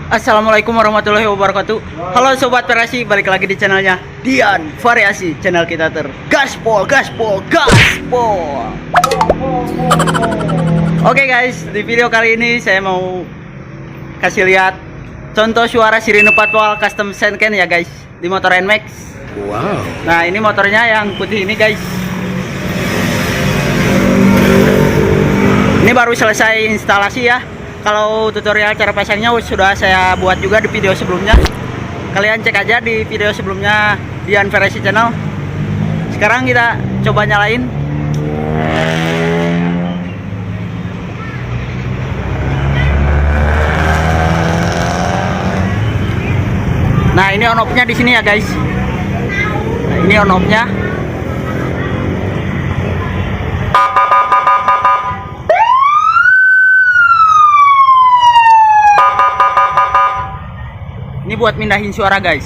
Assalamualaikum warahmatullahi wabarakatuh. Halo Sobat Variasi, balik lagi di channelnya Dian Variasi. Channel kita gaspol. Oke guys, di video kali ini saya mau kasih lihat contoh suara sirine patwal custom Senken ya guys, di motor NMAX. Wow. Nah ini motornya yang putih ini guys. Ini baru selesai instalasi ya. Kalau tutorial cara pasangnya sudah saya buat juga di video sebelumnya. Kalian cek aja di video sebelumnya Dian Variasi Channel. Sekarang kita coba nyalain. Nah, ini on off-nya di sini ya, guys. Nah, ini on off-nya. Ini buat mindahin suara guys.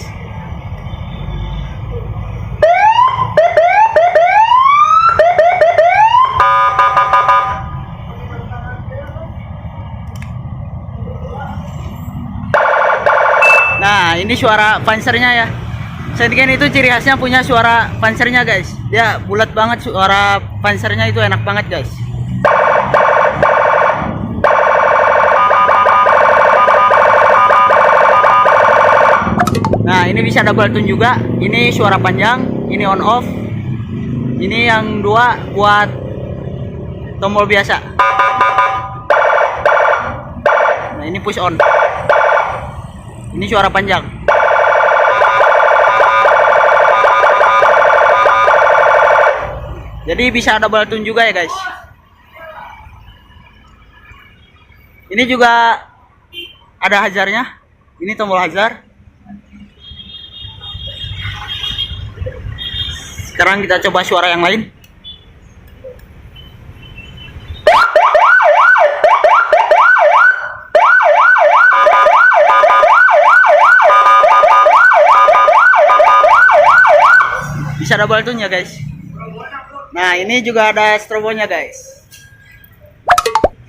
Nah ini suara pansernya ya. Senken itu ciri khasnya punya suara pansernya guys. Dia bulat banget, suara pansernya itu enak banget guys. Nah ini bisa double tune juga. Ini suara panjang, ini on off. Ini yang dua buat tombol biasa. Nah ini push on. Ini suara panjang. Jadi bisa double tune juga ya guys. Ini juga ada hazardnya. Ini tombol hazard. Sekarang kita coba suara yang lain. Bisa double tune ya guys. Nah ini juga ada strobonya guys.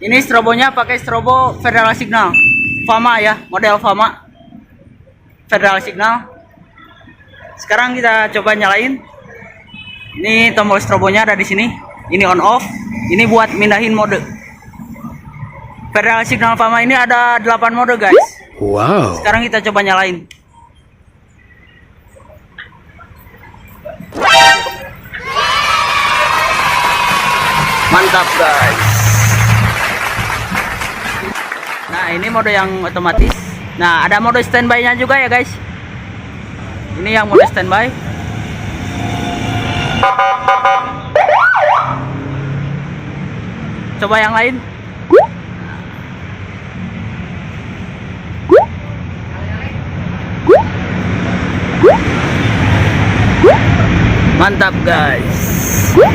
Ini strobonya pakai strobo Federal Signal Fama ya, model Fama Federal Signal. Sekarang kita coba nyalain. Ini tombol strobonya ada di sini. Ini on off. Ini buat mindahin mode. Federal Signal Fama ini ada 8 mode guys. Wow. Sekarang kita coba nyalain. Mantap guys. Nah ini mode yang otomatis. Nah ada mode standby-nya juga ya guys. Ini yang mode standby. Coba yang lain. Mantap guys.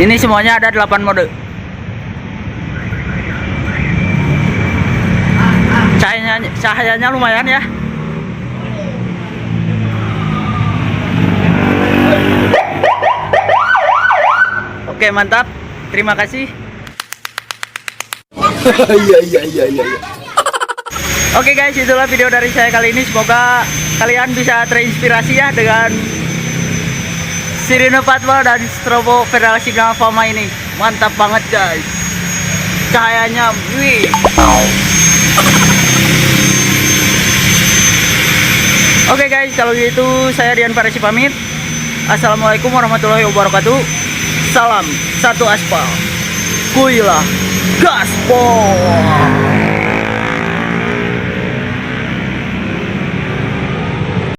Ini semuanya ada 8 mode. Cahayanya lumayan ya. Oke mantap. Terima kasih. Iya. Oke guys, itulah video dari saya kali ini. Semoga kalian bisa terinspirasi ya dengan sirine patwal dan strobo Federal Signal Fama ini. Mantap banget guys. Cahayanya wih. Oke guys, kalau gitu saya Dian Variasi pamit. Assalamualaikum warahmatullahi wabarakatuh. Salam satu aspal. Kuilah gaspol.